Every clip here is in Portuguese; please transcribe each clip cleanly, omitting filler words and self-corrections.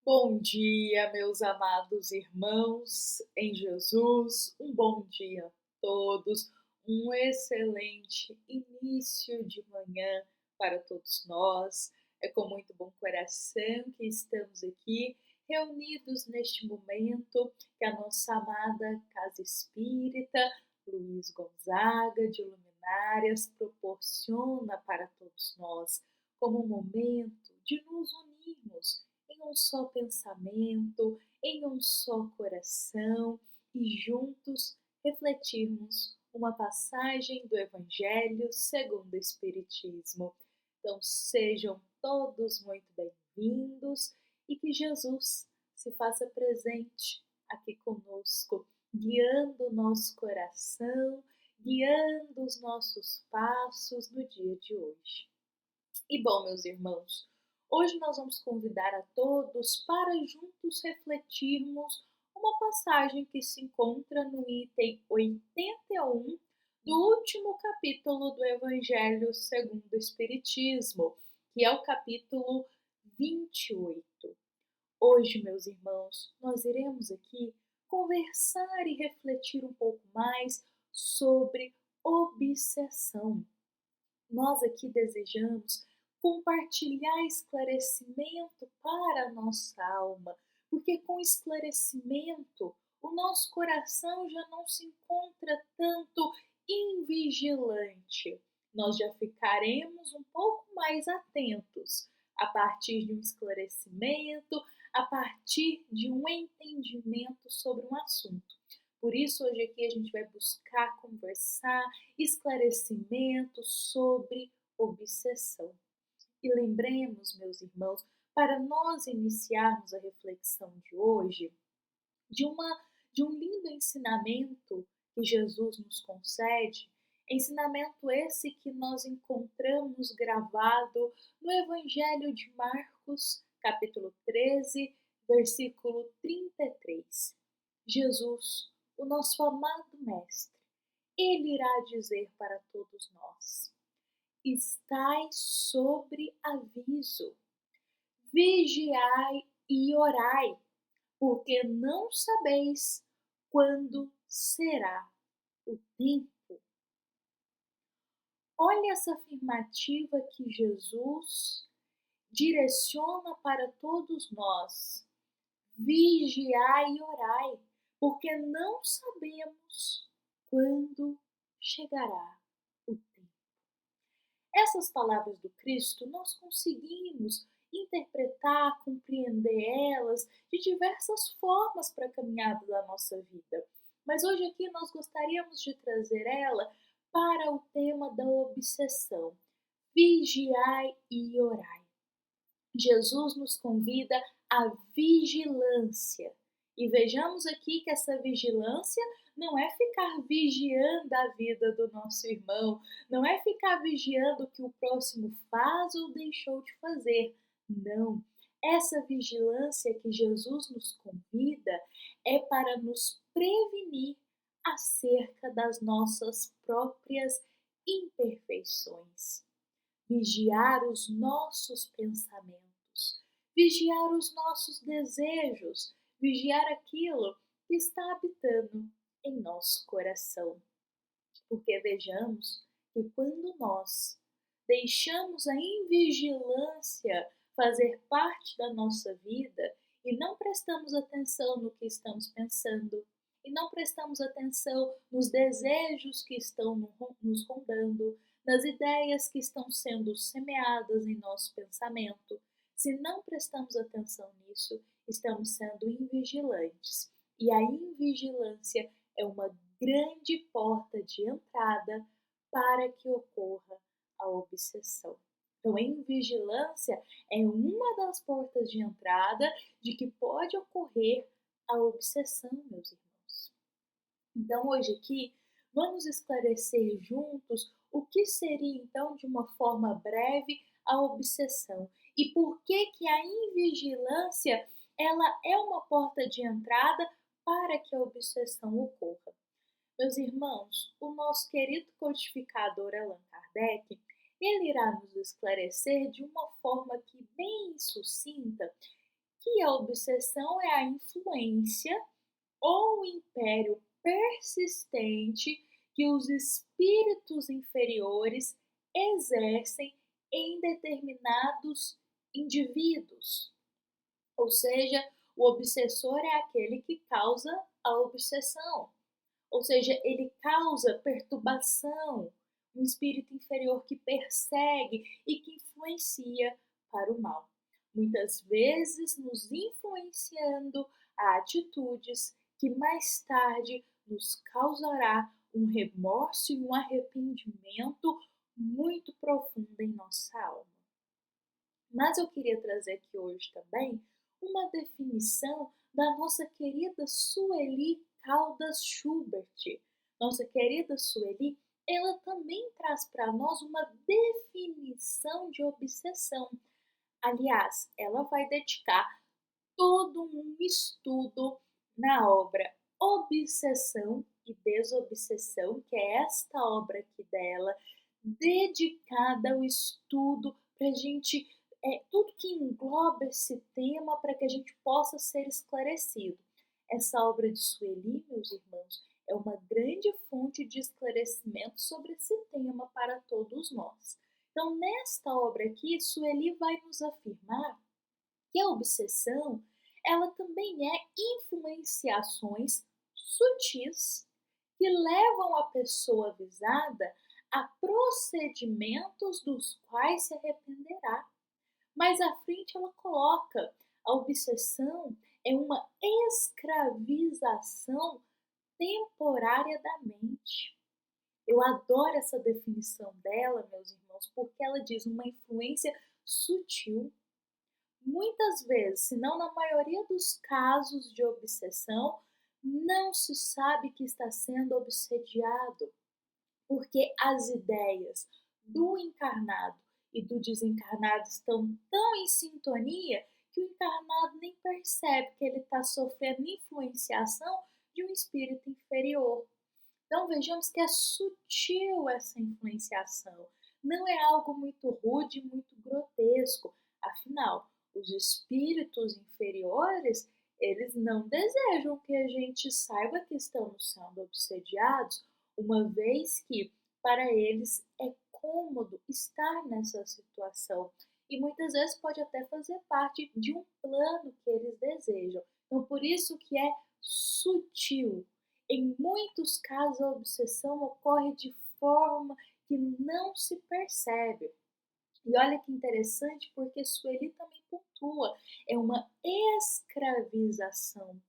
Bom dia, meus amados irmãos em Jesus. Um bom dia a todos. Um excelente início de manhã para todos nós. É com muito bom coração que estamos aqui reunidos neste momento que a nossa amada Casa Espírita Luiz Gonzaga de Luminárias proporciona para todos nós como um momento de nos unirmos em um só pensamento, em um só coração e juntos refletirmos uma passagem do Evangelho segundo o Espiritismo. Então sejam todos muito bem-vindos e que Jesus se faça presente aqui conosco, guiando o nosso coração, guiando os nossos passos no dia de hoje. E bom, meus irmãos, hoje nós vamos convidar a todos para juntos refletirmos uma passagem que se encontra no item 81 do último capítulo do Evangelho segundo o Espiritismo, que é o capítulo 28. Hoje, meus irmãos, nós iremos aqui conversar e refletir um pouco mais sobre obsessão. Nós aqui desejamos compartilhar esclarecimento para a nossa alma, porque com esclarecimento o nosso coração já não se encontra tanto invigilante. Nós já ficaremos um pouco mais atentos a partir de um esclarecimento, a partir de um entendimento sobre um assunto. Por isso, hoje aqui a gente vai buscar conversar esclarecimento sobre obsessão. E lembremos, meus irmãos, para nós iniciarmos a reflexão de hoje, de, de um lindo ensinamento que Jesus nos concede, ensinamento esse que nós encontramos gravado no Evangelho de Marcos, capítulo 13, versículo 33. Jesus, o nosso amado Mestre, ele irá dizer para todos nós: estai sobre aviso, vigiai e orai, porque não sabeis quando será o tempo. Olha essa afirmativa que Jesus direciona para todos nós: vigiai e orai, porque não sabemos quando chegará o tempo. Essas palavras do Cristo nós conseguimos interpretar, compreender elas de diversas formas para a caminhada da nossa vida. Mas hoje aqui nós gostaríamos de trazer ela para o tema da obsessão. Vigiai e orai. Jesus nos convida à vigilância. E vejamos aqui que essa vigilância não é ficar vigiando a vida do nosso irmão, não é ficar vigiando o que o próximo faz ou deixou de fazer. Não. Essa vigilância que Jesus nos convida é para nos prevenir acerca das nossas próprias imperfeições. Vigiar os nossos pensamentos, vigiar os nossos desejos, vigiar aquilo que está habitando em nosso coração. Porque vejamos que quando nós deixamos a invigilância fazer parte da nossa vida e não prestamos atenção no que estamos pensando, e não prestamos atenção nos desejos que estão nos rondando, nas ideias que estão sendo semeadas em nosso pensamento, se não prestamos atenção nisso, estamos sendo invigilantes. E a invigilância é uma grande porta de entrada para que ocorra a obsessão. Então, a invigilância é uma das portas de entrada de que pode ocorrer a obsessão, meus irmãos. Então, hoje aqui, vamos esclarecer juntos o que seria, então, de uma forma breve, a obsessão e por que a invigilância ela é uma porta de entrada para que a obsessão ocorra. Meus irmãos, o nosso querido codificador Allan Kardec, ele irá nos esclarecer de uma forma que bem sucinta que a obsessão é a influência ou império persistente que os espíritos inferiores exercem em determinados indivíduos. Ou seja, o obsessor é aquele que causa a obsessão. Ou seja, ele causa perturbação, um espírito inferior que persegue e que influencia para o mal. Muitas vezes nos influenciando a atitudes que mais tarde nos causará um remorso e um arrependimento muito profundo em nossa alma. Mas eu queria trazer aqui hoje também uma definição da nossa querida Sueli Caldas Schubert. Nossa querida Sueli, ela também traz para nós uma definição de obsessão. Aliás, ela vai dedicar todo um estudo na obra Obsessão e Desobsessão, que é esta obra aqui dela, dedicada ao estudo para a gente, tudo que engloba esse tema para que a gente possa ser esclarecido. Essa obra de Sueli, meus irmãos, é uma grande fonte de esclarecimento sobre esse tema para todos nós. Então, nesta obra aqui, Sueli vai nos afirmar que a obsessão, ela também é influenciações sutis que levam a pessoa avisada a procedimentos dos quais se arrependerá. Mais à frente ela coloca: a obsessão é uma escravização temporária da mente. Eu adoro essa definição dela, meus irmãos, porque ela diz uma influência sutil. Muitas vezes, se não na maioria dos casos de obsessão, não se sabe que está sendo obsediado, porque as ideias do encarnado e do desencarnado estão tão em sintonia que o encarnado nem percebe que ele está sofrendo influenciação de um espírito inferior. Então vejamos que é sutil essa influenciação, não é algo muito rude, muito grotesco. Afinal, os espíritos inferiores, eles não desejam que a gente saiba que estamos sendo obsediados, uma vez que para eles é cômodo estar nessa situação e muitas vezes pode até fazer parte de um plano que eles desejam. Então, por isso que é sutil. Em muitos casos, a obsessão ocorre de forma que não se percebe. E olha que interessante, porque Sueli também pontua, é uma escravização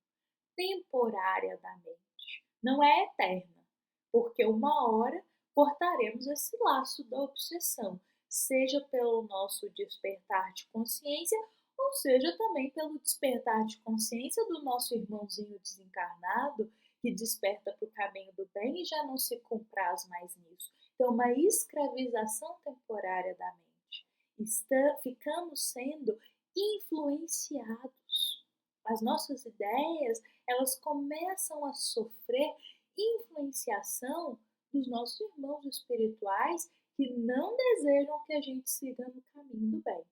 temporária da mente, não é eterna, porque uma hora cortaremos esse laço da obsessão, seja pelo nosso despertar de consciência, ou seja também pelo despertar de consciência do nosso irmãozinho desencarnado, que desperta para o caminho do bem e já não se compraz mais nisso. Então, uma escravização temporária da mente. Ficamos sendo influenciados. As nossas ideias, elas começam a sofrer influenciação dos nossos irmãos espirituais que não desejam que a gente siga no caminho do bem.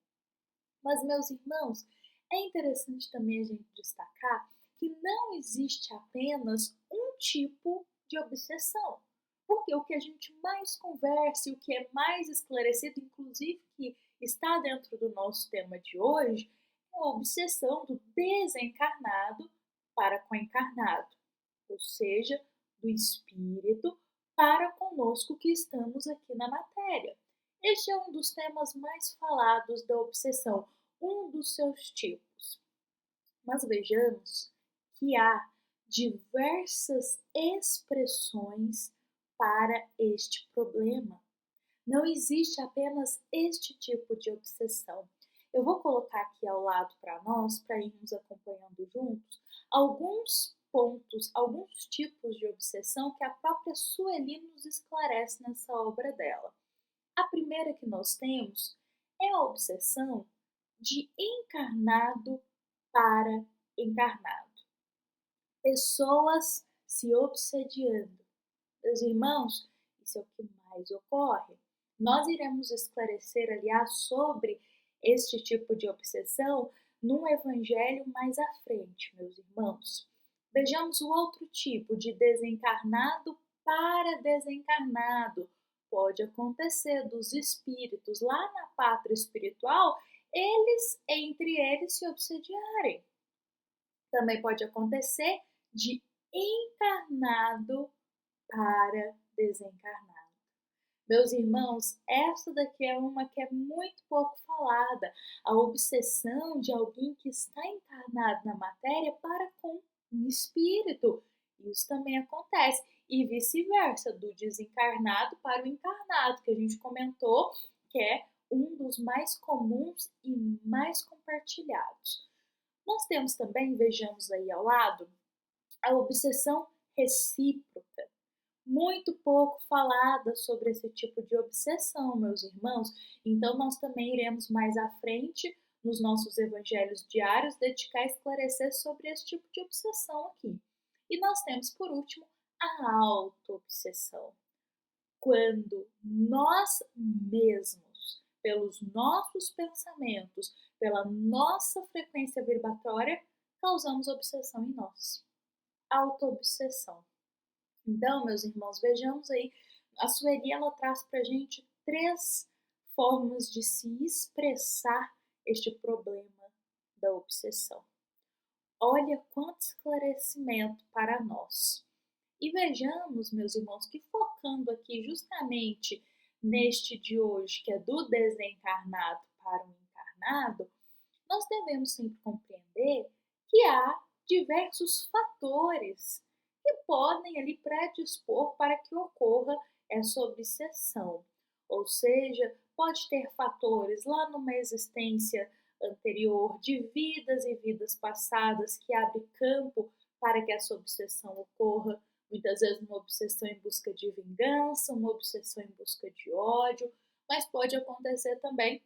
Mas, meus irmãos, é interessante também a gente destacar que não existe apenas um tipo de obsessão. Porque o que a gente mais conversa e o que é mais esclarecido, inclusive que está dentro do nosso tema de hoje, é a obsessão do desencarnado para com o encarnado, ou seja, do espírito para conosco que estamos aqui na matéria. Este é um dos temas mais falados da obsessão, um dos seus tipos. Mas vejamos que há diversas expressões para este problema. Não existe apenas este tipo de obsessão. Eu vou colocar aqui ao lado para nós, para irmos acompanhando juntos, alguns pontos, alguns tipos de obsessão que a própria Sueli nos esclarece nessa obra dela. A primeira que nós temos é a obsessão de encarnado para encarnado. Pessoas se obsediando. Meus irmãos, isso é o que mais ocorre. Nós iremos esclarecer, aliás, sobre este tipo de obsessão num evangelho mais à frente, meus irmãos. Vejamos o outro tipo de desencarnado para desencarnado. Pode acontecer dos espíritos lá na pátria espiritual, eles entre eles se obsediarem. Também pode acontecer de encarnado para desencarnado. Meus irmãos, essa daqui é uma que é muito pouco falada, a obsessão de alguém que está encarnado na matéria para com um espírito. Isso também acontece. E vice-versa, do desencarnado para o encarnado, que a gente comentou que é um dos mais comuns e mais compartilhados. Nós temos também, vejamos aí ao lado, a obsessão recíproca. Muito pouco falada sobre esse tipo de obsessão, meus irmãos. Então, nós também iremos mais à frente, nos nossos evangelhos diários, dedicar a esclarecer sobre esse tipo de obsessão aqui. E nós temos, por último, a auto-obsessão. Quando nós mesmos, pelos nossos pensamentos, pela nossa frequência vibratória, causamos obsessão em nós. Auto-obsessão. Então, meus irmãos, vejamos aí, a Sueli ela traz para a gente 3 formas de se expressar este problema da obsessão. Olha quanto esclarecimento para nós. E vejamos, meus irmãos, que focando aqui justamente neste de hoje, que é do desencarnado para o encarnado, nós devemos sempre compreender que há diversos fatores que podem ali predispor para que ocorra essa obsessão. Ou seja, pode ter fatores lá numa existência anterior, de vidas e vidas passadas, que abre campo para que essa obsessão ocorra. Muitas vezes uma obsessão em busca de vingança, uma obsessão em busca de ódio, mas pode acontecer também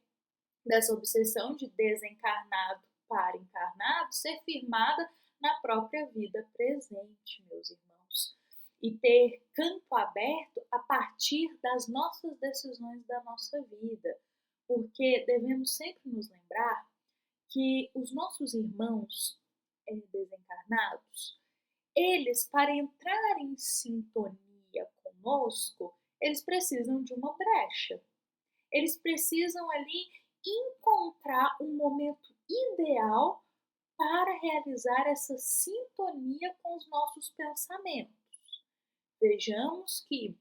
dessa obsessão de desencarnado para encarnado ser firmada na própria vida presente, meus irmãos, e ter campo aberto a partir das nossas decisões da nossa vida, porque devemos sempre nos lembrar que os nossos irmãos desencarnados, eles, para entrar em sintonia conosco, eles precisam de uma brecha. Eles precisam ali encontrar um momento ideal para realizar essa sintonia com os nossos pensamentos. Vejamos que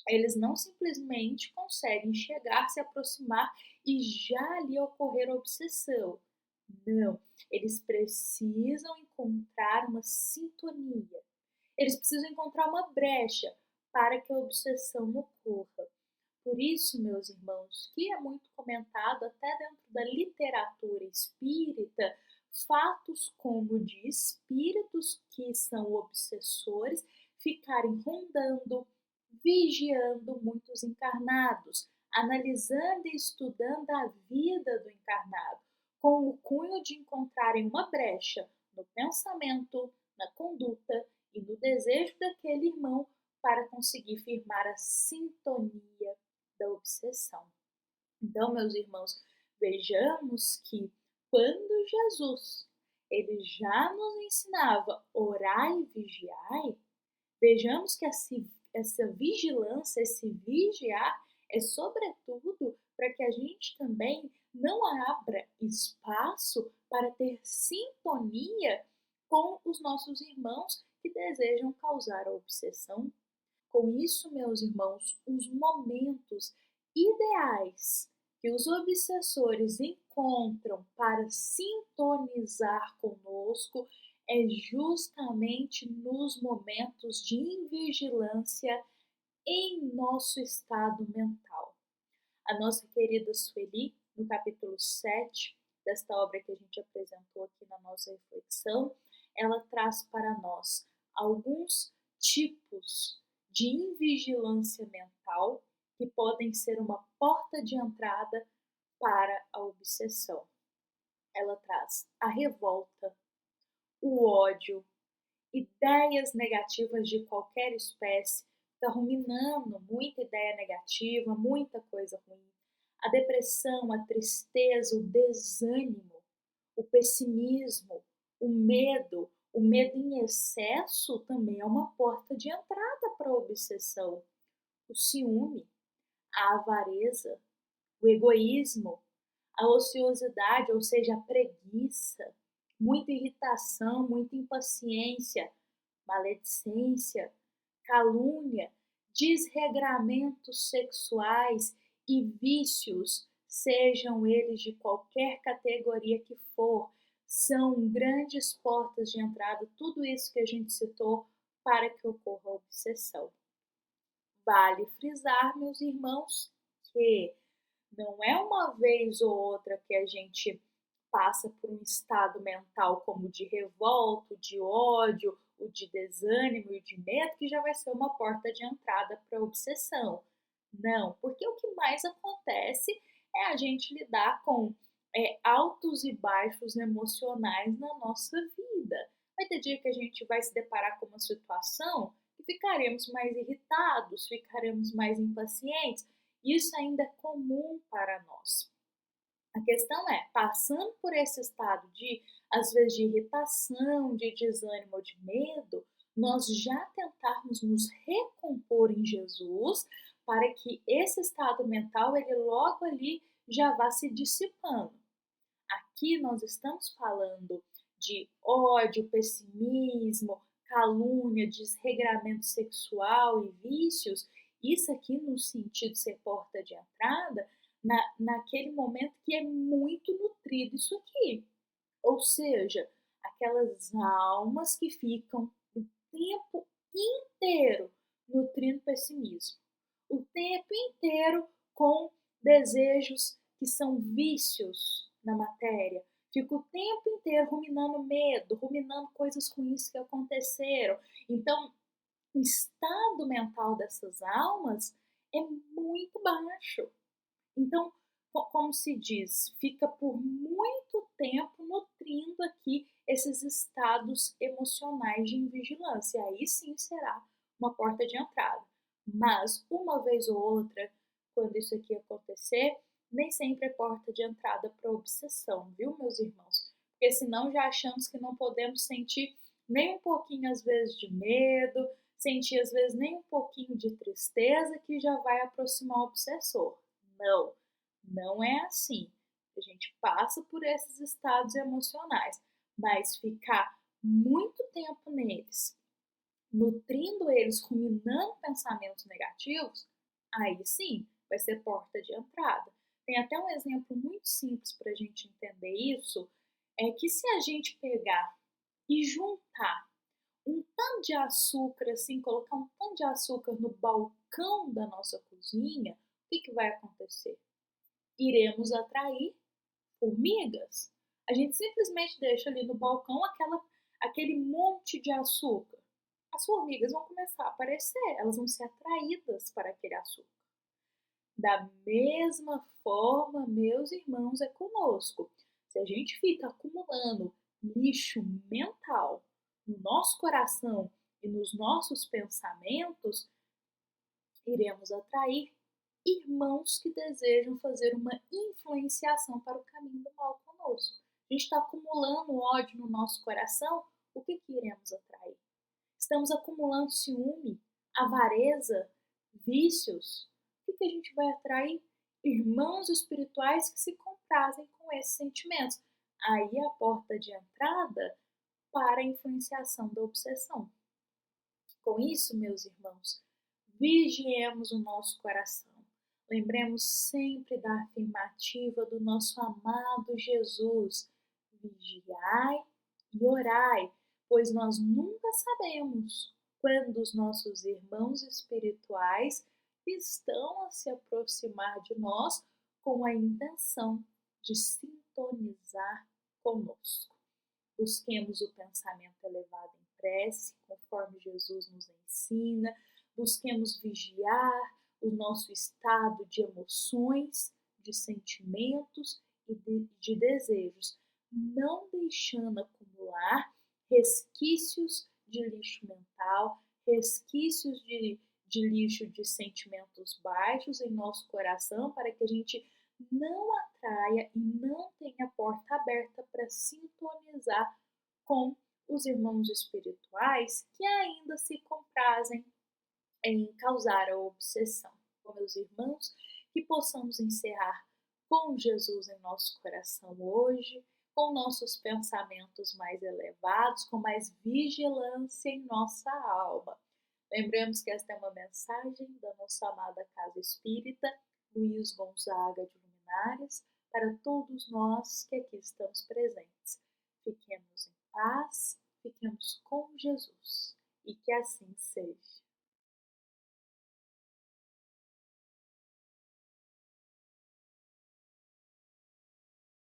eles não simplesmente conseguem chegar, se aproximar e já ali ocorrer a obsessão. Não, eles precisam encontrar uma sintonia. Eles precisam encontrar uma brecha para que a obsessão ocorra. Por isso, meus irmãos, que é muito comentado até dentro da literatura espírita, fatos como de espíritos que são obsessores ficarem rondando, vigiando muitos encarnados, analisando e estudando a vida do encarnado, com o cunho de encontrarem uma brecha no pensamento, na conduta e no desejo daquele irmão para conseguir firmar a sintonia da obsessão. Então, meus irmãos, vejamos que quando Jesus ele já nos ensinava orai e vigiai, vejamos que essa vigilância, esse vigiar é sobretudo para que a gente também não abra espaço para ter sintonia com os nossos irmãos que desejam causar a obsessão. Com isso, meus irmãos, os momentos ideais que os obsessores encontram para sintonizar conosco é justamente nos momentos de invigilância em nosso estado mental. A nossa querida Sueli, no capítulo 7 desta obra que a gente apresentou aqui na nossa reflexão, ela traz para nós alguns tipos de invigilância mental que podem ser uma porta de entrada para a obsessão. Ela traz a revolta, o ódio, ideias negativas de qualquer espécie, está ruminando muita ideia negativa, muita coisa ruim. A depressão, a tristeza, o desânimo, o o pessimismo, o medo em excesso também é uma porta de entrada para a obsessão. O ciúme, a avareza, o egoísmo, a ociosidade, ou seja, a preguiça, muita irritação, muita impaciência, maledicência, calúnia, desregramentos sexuais e vícios, sejam eles de qualquer categoria que for, são grandes portas de entrada, tudo isso que a gente citou, para que ocorra a obsessão. Vale frisar, meus irmãos, que não é uma vez ou outra que a gente passa por um estado mental como de revolta, de ódio, o de desânimo e de medo, que já vai ser uma porta de entrada para a obsessão. Não, porque o que mais acontece é a gente lidar com altos e baixos emocionais na nossa vida. Vai ter dia que a gente vai se deparar com uma situação e ficaremos mais irritados, ficaremos mais impacientes. Isso ainda é comum para nós. A questão é, passando por esse estado de, às vezes, de irritação, de desânimo ou de medo, nós já tentarmos nos recompor em Jesus para que esse estado mental, ele logo ali já vá se dissipando. Aqui nós estamos falando de ódio, pessimismo, calúnia, desregramento sexual e vícios. Isso aqui no sentido de ser porta de entrada, naquele momento que é muito nutrido isso aqui. Ou seja, aquelas almas que ficam o tempo inteiro nutrindo pessimismo. O tempo inteiro com desejos que são vícios na matéria. Fica o tempo inteiro ruminando medo, ruminando coisas ruins que aconteceram. Então, o estado mental dessas almas é muito baixo. Então, como se diz, fica por muito tempo nutrindo aqui esses estados emocionais de invigilância. Aí sim será uma porta de entrada. Mas, uma vez ou outra, quando isso aqui acontecer, nem sempre é porta de entrada para obsessão, viu, meus irmãos? Porque senão já achamos que não podemos sentir nem um pouquinho, às vezes, de medo, sentir, às vezes, nem um pouquinho de tristeza, que já vai aproximar o obsessor. Não, não é assim. A gente passa por esses estados emocionais, mas ficar muito tempo neles, nutrindo eles, ruminando pensamentos negativos, aí sim vai ser porta de entrada. Tem até um exemplo muito simples para a gente entender isso, é que se a gente pegar e juntar um tanto de açúcar, assim, colocar um tanto de açúcar no balcão da nossa cozinha, o que vai acontecer? Iremos atrair formigas. A gente simplesmente deixa ali no balcão aquele monte de açúcar. As formigas vão começar a aparecer, elas vão ser atraídas para aquele açúcar. Da mesma forma, meus irmãos, é conosco. Se a gente fica acumulando lixo mental no nosso coração e nos nossos pensamentos, iremos atrair irmãos que desejam fazer uma influenciação para o caminho do mal conosco. A gente está acumulando ódio no nosso coração, o que iremos atrair? Estamos acumulando ciúme, avareza, vícios. O que a gente vai atrair? Irmãos espirituais que se comprazem com esses sentimentos. Aí é a porta de entrada para a influenciação da obsessão. Com isso, meus irmãos, vigiemos o nosso coração. Lembremos sempre da afirmativa do nosso amado Jesus: vigiai e orai, pois nós nunca sabemos quando os nossos irmãos espirituais estão a se aproximar de nós com a intenção de sintonizar conosco. Busquemos o pensamento elevado em prece, conforme Jesus nos ensina. Busquemos vigiar o nosso estado de emoções, de sentimentos e de desejos, não deixando acumular resquícios de lixo mental, resquícios de lixo de sentimentos baixos em nosso coração, para que a gente não atraia e não tenha a porta aberta para sintonizar com os irmãos espirituais que ainda se comprazem em causar a obsessão. Com meus irmãos, que possamos encerrar com Jesus em nosso coração hoje, com nossos pensamentos mais elevados, com mais vigilância em nossa alma. Lembremos que esta é uma mensagem da nossa amada Casa Espírita Luiz Gonzaga de Luminares para todos nós que aqui estamos presentes. Fiquemos em paz, fiquemos com Jesus e que assim seja.